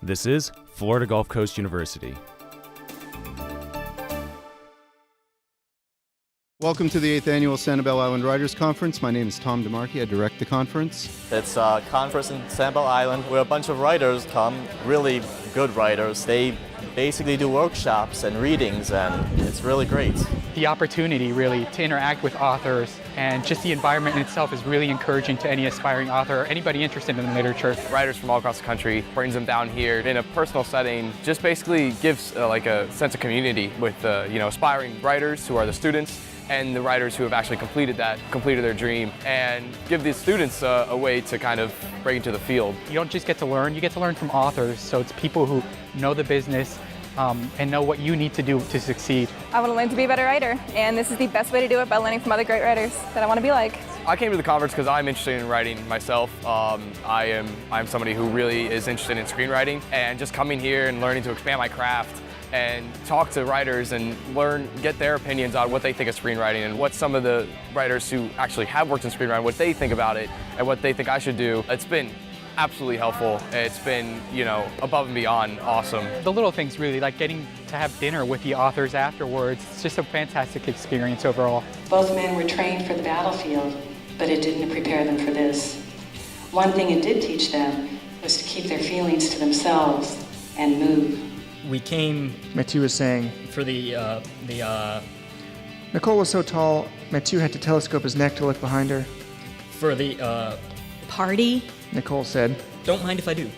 This is Florida Gulf Coast University. Welcome to the 8th Annual Sanibel Island Writers Conference. My name is Tom DeMarchi. I direct the conference. It's a conference in Sanibel Island where a bunch of writers come, really good writers. They basically do workshops and readings, and it's really great. The opportunity really to interact with authors and just the environment in itself is really encouraging to any aspiring author or anybody interested in literature. Writers from all across the country brings them down here in a personal setting, just basically gives like a sense of community with aspiring writers who are the students and the writers who have actually completed their dream, and give the students a way to kind of break into the field. You don't just get to learn, you get to learn from authors, so it's people who know the business and know what you need to do to succeed. I want to learn to be a better writer, and this is the best way to do it, by learning from other great writers that I want to be like. I came to the conference because I'm interested in writing myself. I'm somebody who really is interested in screenwriting, and just coming here and learning to expand my craft and talk to writers and get their opinions on what they think of screenwriting and what some of the writers who actually have worked in screenwriting, what they think about it and what they think I should do. It's been absolutely helpful. It's been, above and beyond awesome. The little things really, like getting to have dinner with the authors afterwards, it's just a fantastic experience overall. Both men were trained for the battlefield, but it didn't prepare them for this. One thing it did teach them was to keep their feelings to themselves and move. We came, Mathieu was saying, for the Nicole was so tall, Mathieu had to telescope his neck to look behind her. For the party, Nicole said, "Don't mind if I do."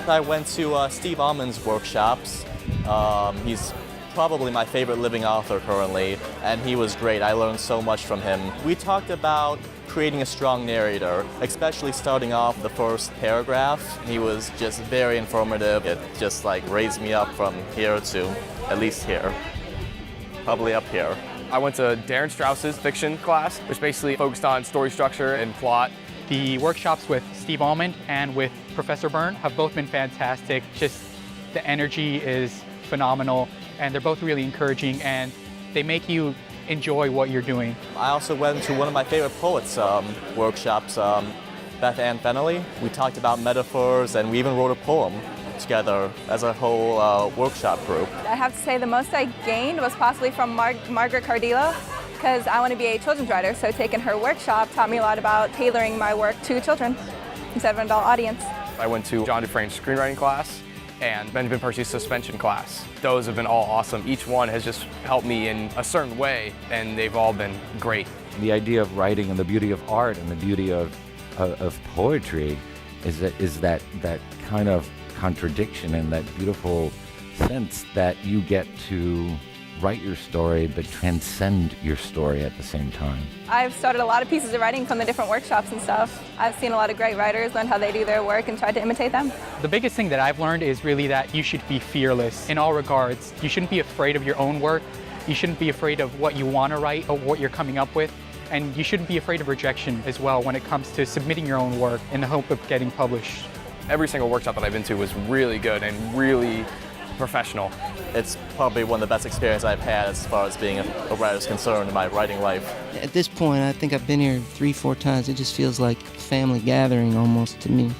I went to Steve Almond's workshops. He's probably my favorite living author currently, and he was great. I learned so much from him. We talked about creating a strong narrator, especially starting off the first paragraph. He was just very informative. It just raised me up from here to at least here, probably up here. I went to Darren Strauss's fiction class, which basically focused on story structure and plot. The workshops with Steve Almond and with Professor Byrne have both been fantastic. Just the energy is phenomenal, and they're both really encouraging, and they make you enjoy what you're doing. I also went to one of my favorite poets' workshops, Beth Ann Fennelly. We talked about metaphors, and we even wrote a poem together as a whole workshop group. I have to say the most I gained was possibly from Margaret Cardillo, because I want to be a children's writer, so taking her workshop taught me a lot about tailoring my work to children instead of an adult audience. I went to John Dufresne's screenwriting class and Benjamin Percy's suspension class. Those have been all awesome. Each one has just helped me in a certain way, and they've all been great. The idea of writing and the beauty of art and the beauty of poetry is that kind of contradiction and that beautiful sense that you get to write your story but transcend your story at the same time. I've started a lot of pieces of writing from the different workshops and stuff. I've seen a lot of great writers, learned how they do their work, and tried to imitate them. The biggest thing that I've learned is really that you should be fearless in all regards. You shouldn't be afraid of your own work. You shouldn't be afraid of what you want to write or what you're coming up with. And you shouldn't be afraid of rejection as well when it comes to submitting your own work in the hope of getting published. Every single workshop that I've been to was really good and really professional. It's probably one of the best experiences I've had as far as being a writer is concerned in my writing life. At this point, I think I've been here 3-4 times. It just feels like a family gathering almost to me.